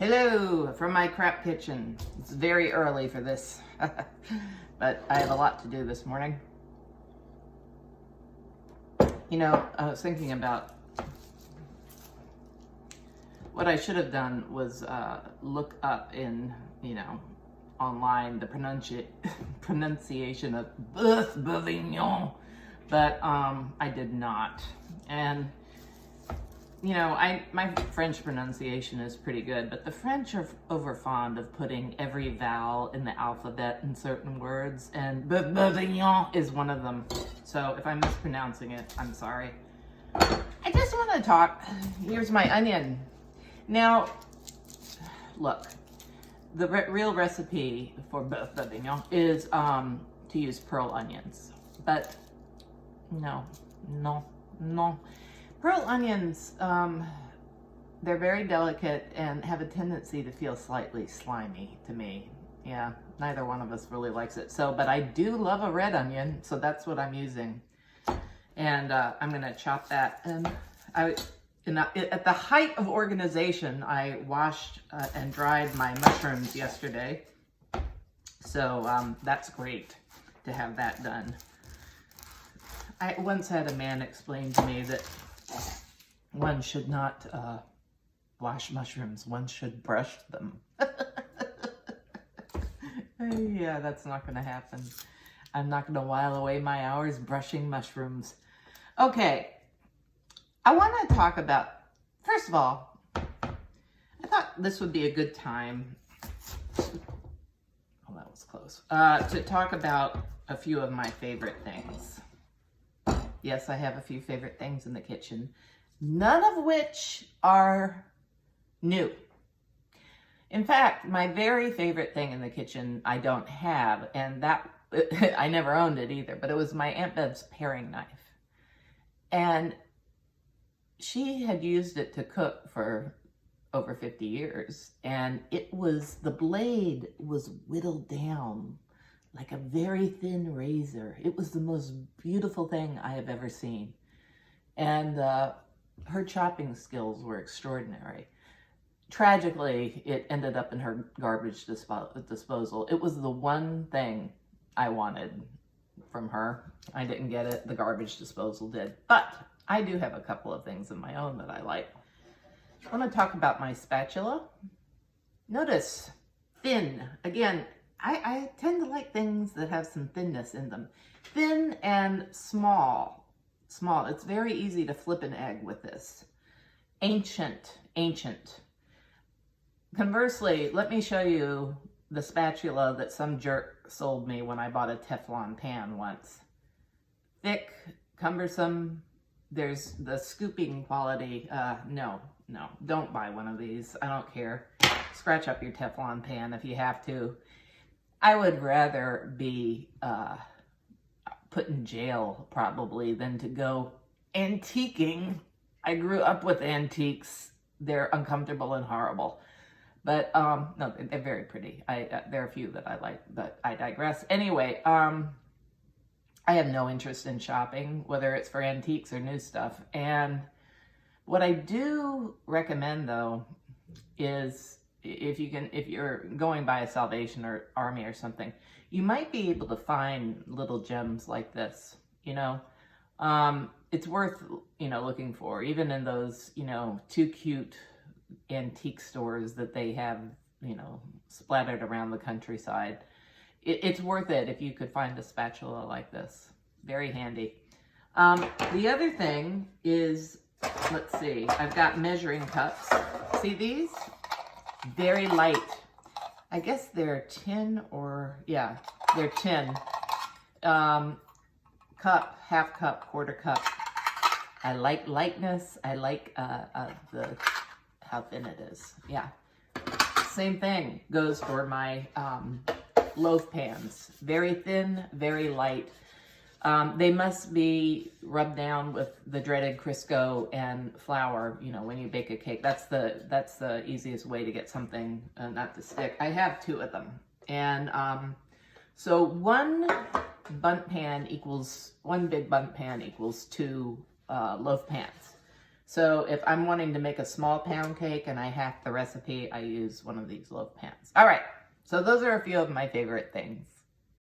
Hello from my crap kitchen. It's very early for this, but I have a lot to do this morning. You know, I was thinking about what I should have done was look up in, online the pronunciation of Bœuf Bourguignon, but I did not. And my French pronunciation is pretty good, but the French are over fond of putting every vowel in the alphabet in certain words, and Bœuf Bourguignon is one of them. So if I'm mispronouncing it, I'm sorry. I just want to talk. Here's my onion. Now, look, the real recipe for Bœuf Bourguignon is to use pearl onions, but no. Pearl onions, they're very delicate and have a tendency to feel slightly slimy to me. Yeah, neither one of us really likes it. So, but I do love a red onion, so that's what I'm using. And I'm gonna chop that. And at the height of organization, I washed and dried my mushrooms yesterday. So that's great to have that done. I once had a man explain to me that one should not wash mushrooms, one should brush them. Yeah, that's not going to happen. I'm not going to while away my hours brushing mushrooms. Okay, I want to talk about, first of all, I thought this would be a good time, oh, that was close, to talk about a few of my favorite things. Yes, I have a few favorite things in the kitchen, none of which are new. In fact, my very favorite thing in the kitchen I don't have, and that I never owned it either, but it was my Aunt Bev's paring knife. And she had used it to cook for over 50 years, and the blade was whittled down like a very thin razor. It was the most beautiful thing I have ever seen. And her chopping skills were extraordinary. Tragically, it ended up in her garbage disposal. It was the one thing I wanted from her. I didn't get it, the garbage disposal did. But I do have a couple of things of my own that I like. I want to talk about my spatula. Notice, thin. Again, I tend to like things that have some thinness in them. Thin and small. Small. It's very easy to flip an egg with this. Ancient. Conversely, let me show you the spatula that some jerk sold me when I bought a Teflon pan once. Thick, cumbersome. There's the scooping quality. No, don't buy one of these. I don't care. Scratch up your Teflon pan if you have to. I would rather be put in jail probably than to go antiquing. I grew up with antiques. They're uncomfortable and horrible. But no, they're very pretty. There are a few that I like, but I digress. Anyway, I have no interest in shopping, whether it's for antiques or new stuff. And what I do recommend though is if you're going by a Salvation or Army or something, you might be able to find little gems like this, it's worth, looking for, even in those, too cute antique stores that they have, splattered around the countryside. It's worth it if you could find a spatula like this. Very handy. The other thing is, let's see, I've got measuring cups. See these? Very light. I guess they're tin yeah, they're tin. Cup, half cup, quarter cup. I like lightness. I like how thin it is. Yeah. Same thing goes for my loaf pans. Very thin, very light. They must be rubbed down with the dreaded Crisco and flour, when you bake a cake. That's the easiest way to get something not to stick. I have two of them. And so one big bundt pan equals two loaf pans. So if I'm wanting to make a small pound cake and I hack the recipe, I use one of these loaf pans. All right, so those are a few of my favorite things.